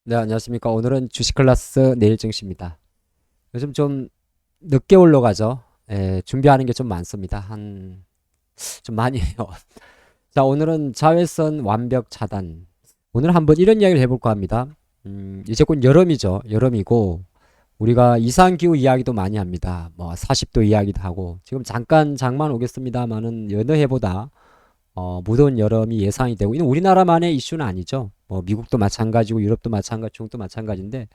네, 안녕하십니까. 오늘은 주식 클래스 내일 증시입니다. 요즘 좀 늦게 올라가죠. 예, 준비하는 게 좀 많습니다. 좀 많이 해요. 자, 오늘은 자외선 완벽 차단. 오늘 한번 이런 이야기를 해볼까 합니다. 이제 곧 여름이죠. 여름이고, 우리가 이상기후 이야기도 많이 합니다. 뭐, 40도 이야기도 하고, 지금 잠깐 장만 오겠습니다만은 여느 해보다 무더운 여름이 예상이 되고, 이건 우리나라만의 이슈는 아니죠. 뭐, 미국도 마찬가지고, 유럽도 마찬가지, 중국도 마찬가지인데,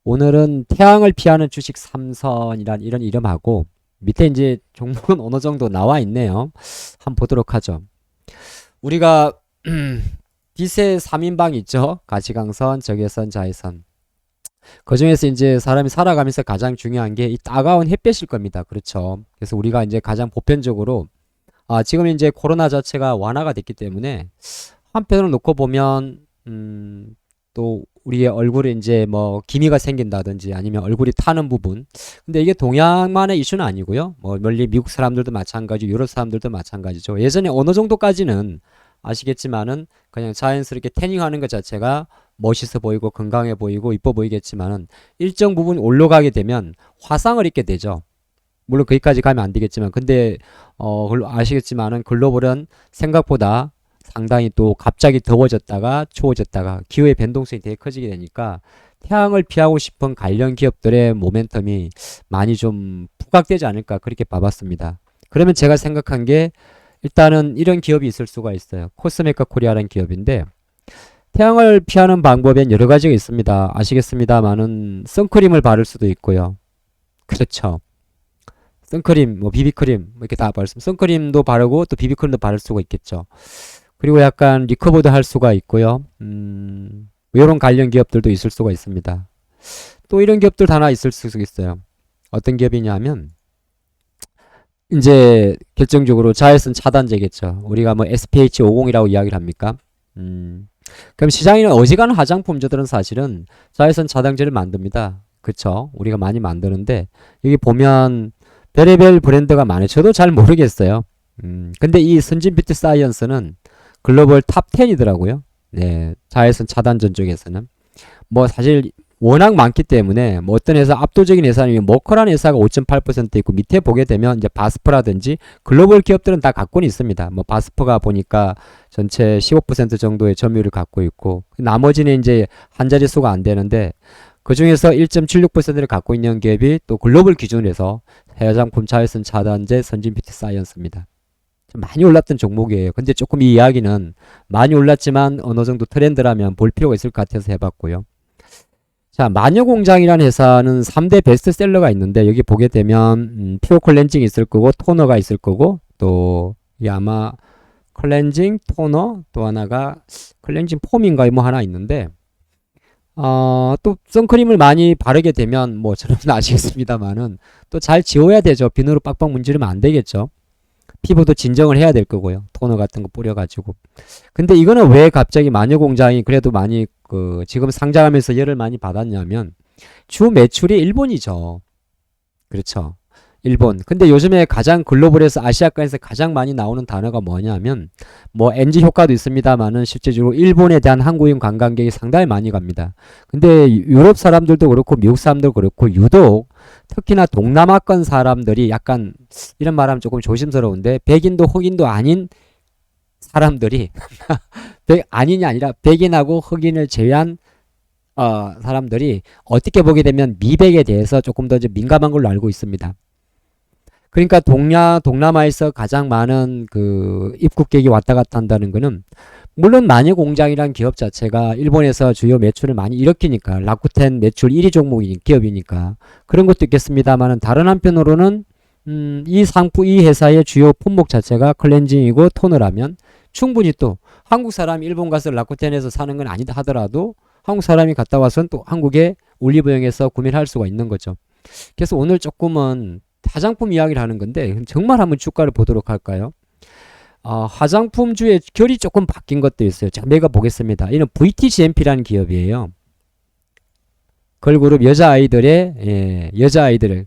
오늘은 태양을 피하는 주식 삼선이란 이런 이름하고 밑에 이제 종목은 어느 정도 나와 있네요. 한번 보도록 하죠. 우리가 빛의 3인방 있죠. 가시광선, 적외선, 자외선. 그중에서 이제 사람이 살아가면서 가장 중요한 게 이 따가운 햇볕일 겁니다. 그렇죠. 그래서 우리가 이제 가장 보편적으로 지금 이제 코로나 자체가 완화가 됐기 때문에 한편으로 놓고 보면 또 우리의 얼굴에 이제 뭐 기미가 생긴다든지 아니면 얼굴이 타는 부분. 근데 이게 동양만의 이슈는 아니고요. 뭐 멀리 미국 사람들도 마찬가지, 유럽 사람들도 마찬가지죠. 예전에 어느 정도까지는 아시겠지만은 그냥 자연스럽게 태닝하는 것 자체가 멋있어 보이고 건강해 보이고 이뻐 보이겠지만은 일정 부분 올라가게 되면 화상을 입게 되죠. 물론 거기까지 가면 안 되겠지만 근데 아시겠지만은 글로벌은 생각보다 상당히 또 갑자기 더워졌다가 추워졌다가 기후의 변동성이 되게 커지게 되니까 태양을 피하고 싶은 관련 기업들의 모멘텀이 많이 좀 부각되지 않을까 그렇게 봐봤습니다. 그러면 제가 생각한 게 일단은 이런 기업이 있을 수가 있어요. 코스메카 코리아라는 기업인데 태양을 피하는 방법엔 여러 가지가 있습니다. 아시겠습니다만은 선크림을 바를 수도 있고요. 그렇죠. 선크림, 뭐 비비크림 뭐 이렇게 다 바를 수 선크림도 바르고 또 비비크림도 바를 수가 있겠죠. 그리고 약간 리커버도 할 수가 있고요. 이런 관련 기업들도 있을 수가 있습니다. 또 이런 기업들 하나 있을 수 있어요. 어떤 기업이냐면 이제 결정적으로 자외선 차단제겠죠. 우리가 뭐 SPH50이라고 이야기를 합니까? 그럼 시장에는 어지간한 화장품주들은 사실은 자외선 차단제를 만듭니다. 그쵸? 우리가 많이 만드는데 여기 보면 별의별 브랜드가 많아요. 저도 잘 모르겠어요. 근데 이 선진 뷰티 사이언스는 글로벌 탑 10이더라고요. 네, 자외선 차단전 쪽에서는. 뭐 사실 워낙 많기 때문에 뭐 어떤 회사 압도적인 회사는 머커라는 회사가 5.8% 있고 밑에 보게 되면 이제 바스프라든지 글로벌 기업들은 다 갖고는 있습니다. 뭐 바스프가 보니까 전체 15% 정도의 점유율을 갖고 있고 나머지는 이제 한 자릿수가 안 되는데 그 중에서 1.76%를 갖고 있는 기업이 또 글로벌 기준으로 해서 해외상품 자외선 차단제 선진 뷰티 사이언스입니다. 좀 많이 올랐던 종목이에요. 근데 조금 이 이야기는 많이 올랐지만 어느 정도 트렌드라면 볼 필요가 있을 것 같아서 해봤고요. 자, 마녀공장이라는 회사는 3대 베스트셀러가 있는데 여기 보게 되면 피부 클렌징 있을 거고 토너가 있을 거고 또 이게 아마 클렌징 토너 또 하나가 클렌징 폼인가 뭐 하나 있는데 또 선크림을 많이 바르게 되면 뭐 저는 아시겠습니다만은 또 잘 지워야 되죠. 비누로 빡빡 문지르면 안 되겠죠. 피부도 진정을 해야 될 거고요. 토너 같은 거 뿌려가지고. 근데 이거는 왜 갑자기 마녀공장이 그래도 많이 지금 상장하면서 열을 많이 받았냐면 주 매출이 일본이죠. 그렇죠. 일본. 근데 요즘에 가장 글로벌에서 아시아권에서 가장 많이 나오는 단어가 뭐냐면 뭐 NG 효과도 있습니다만은 실제적으로 일본에 대한 한국인 관광객이 상당히 많이 갑니다. 근데 유럽 사람들도 그렇고 미국 사람들도 그렇고 유독 특히나 동남아권 사람들이 약간 이런 말하면 조금 조심스러운데 백인도 흑인도 아닌 사람들이 아니냐 아니라 백인하고 흑인을 제외한 사람들이 어떻게 보게 되면 미백에 대해서 조금 더 민감한 걸로 알고 있습니다. 그러니까 동남아에서 가장 많은 그 입국객이 왔다 갔다 한다는 거는 물론 마녀공장이란 기업 자체가 일본에서 주요 매출을 많이 일으키니까 라쿠텐 매출 1위 종목이 기업이니까 그런 것도 있겠습니다만은 다른 한편으로는 이 회사의 주요 품목 자체가 클렌징이고 토너라면 충분히 또 한국 사람이 일본 가서 라쿠텐에서 사는 건 아니다 하더라도 한국 사람이 갔다 와서는 또 한국의 올리브영에서 구매를 할 수가 있는 거죠. 그래서 오늘 조금은 화장품 이야기를 하는 건데 정말 한번 주가를 보도록 할까요? 화장품주의 결이 조금 바뀐 것도 있어요. 제가 매가 보겠습니다. 이는 VTGMP라는 기업이에요. 걸그룹 여자아이들의 여자아이들을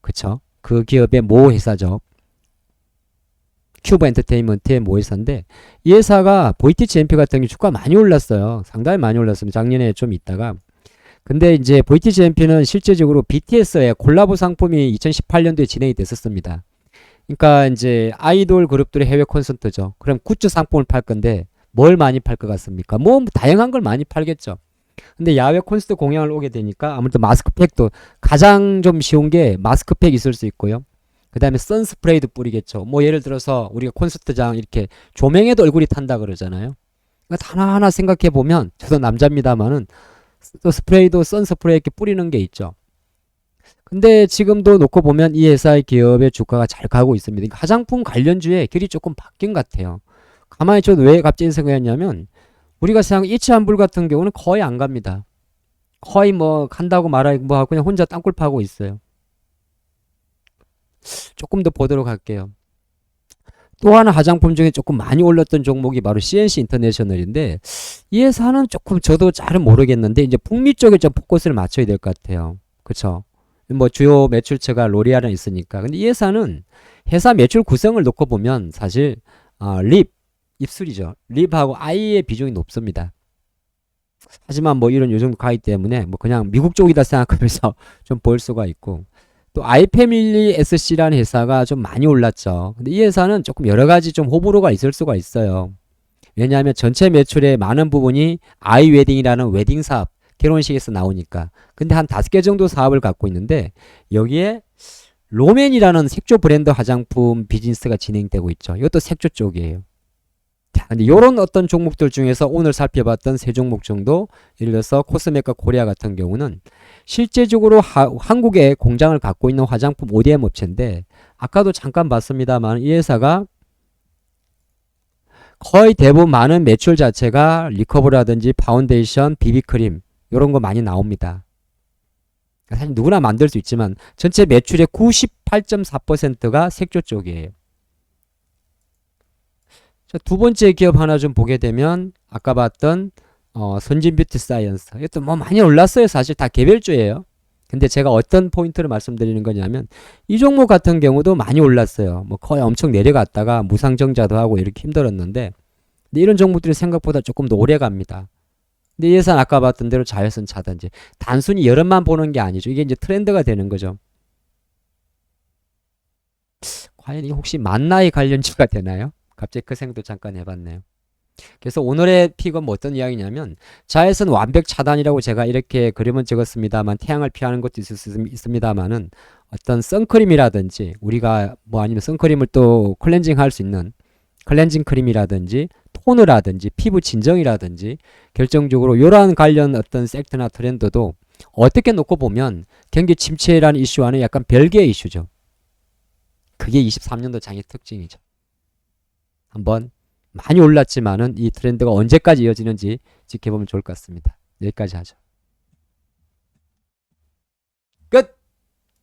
그쵸? 그 기업의 모 회사죠. 큐브 엔터테인먼트의 모회사인데 이 회사가 VTGMP 같은 경우 주가 많이 올랐어요. 상당히 많이 올랐습니다. 작년에 좀 있다가. 근데 이제 VTGMP는 실제적으로 BTS의 콜라보 상품이 2018년도에 진행이 됐었습니다. 그러니까 이제 아이돌 그룹들의 해외 콘서트죠. 그럼 굿즈 상품을 팔 건데 뭘 많이 팔 것 같습니까? 뭐 다양한 걸 많이 팔겠죠. 근데 야외 콘서트 공연을 오게 되니까 아무래도 마스크팩도 가장 좀 쉬운 게 마스크팩 있을 수 있고요. 그 다음에 선스프레이도 뿌리겠죠. 뭐 예를 들어서 우리가 콘서트장 이렇게 조명에도 얼굴이 탄다 그러잖아요. 그러니까 하나하나 생각해 보면 저도 남자입니다만은 또 스프레이도 선스프레이 이렇게 뿌리는 게 있죠. 근데 지금도 놓고 보면 이 회사의 기업의 주가가 잘 가고 있습니다. 그러니까 화장품 관련주의 결이 조금 바뀐 것 같아요. 가만히 저도 왜 갑자기 생각했냐면 우리가 생각하는 이치환불 같은 경우는 거의 안 갑니다. 거의 뭐 간다고 말하고 뭐 하고 그냥 혼자 땅굴 파고 있어요. 조금 더 보도록 할게요. 또 하나 화장품 중에 조금 많이 올랐던 종목이 바로 CNC 인터내셔널인데 이 회사는 조금 저도 잘은 모르겠는데 이제 북미 쪽에 좀 포커스를 맞춰야 될 것 같아요. 그쵸? 뭐 주요 매출처가 로리알은 있으니까. 근데 이 회사는 회사 매출 구성을 놓고 보면 사실 립, 입술이죠. 립하고 아이의 비중이 높습니다. 하지만 뭐 이런 요정 가기 때문에 뭐 그냥 미국 쪽이다 생각하면서 좀 볼 수가 있고 또 아이패밀리 SC라는 회사가 좀 많이 올랐죠. 근데 이 회사는 조금 여러 가지 좀 호불호가 있을 수가 있어요. 왜냐하면 전체 매출의 많은 부분이 아이웨딩이라는 웨딩 사업, 결혼식에서 나오니까. 근데 한 5개 정도 사업을 갖고 있는데 여기에 로맨이라는 색조 브랜드 화장품 비즈니스가 진행되고 있죠. 이것도 색조 쪽이에요. 자, 근데 이런 어떤 종목들 중에서 오늘 살펴봤던 세 종목 정도, 예를 들어서 코스메카 코리아 같은 경우는 실제적으로 한국에 공장을 갖고 있는 화장품 ODM 업체인데 아까도 잠깐 봤습니다만 이 회사가 거의 대부분 많은 매출 자체가 리커버라든지 파운데이션, 비비크림 이런 거 많이 나옵니다. 사실 누구나 만들 수 있지만 전체 매출의 98.4%가 색조 쪽이에요. 자, 두 번째 기업 하나 좀 보게 되면 아까 봤던 선진 뷰티 사이언스 이것도 뭐 많이 올랐어요. 사실 다 개별주예요. 근데 제가 어떤 포인트를 말씀드리는 거냐면 이 종목 같은 경우도 많이 올랐어요. 뭐 거의 엄청 내려갔다가 무상증자도 하고 이렇게 힘들었는데 근데 이런 종목들이 생각보다 조금 더 오래 갑니다. 근데 이 회사는 아까 봤던 대로 자외선 차단제 단순히 여름만 보는 게 아니죠. 이게 이제 트렌드가 되는 거죠. 과연 이게 혹시 만나의 관련주가 되나요? 갑자기 그 생각도 잠깐 해봤네요. 그래서 오늘의 픽은 뭐 어떤 이야기냐면 자외선 완벽 차단이라고 제가 이렇게 그림은 찍었습니다만 태양을 피하는 것도 있습니다만은 어떤 선크림이라든지 우리가 뭐 아니면 선크림을 또 클렌징 할 수 있는 클렌징 크림이라든지 토너라든지 피부 진정이라든지 결정적으로 이러한 관련 어떤 섹터나 트렌드도 어떻게 놓고 보면 경기 침체라는 이슈와는 약간 별개의 이슈죠. 그게 23년도 장의 특징이죠. 한번 많이 올랐지만은 이 트렌드가 언제까지 이어지는지 지켜보면 좋을 것 같습니다. 여기까지 하죠.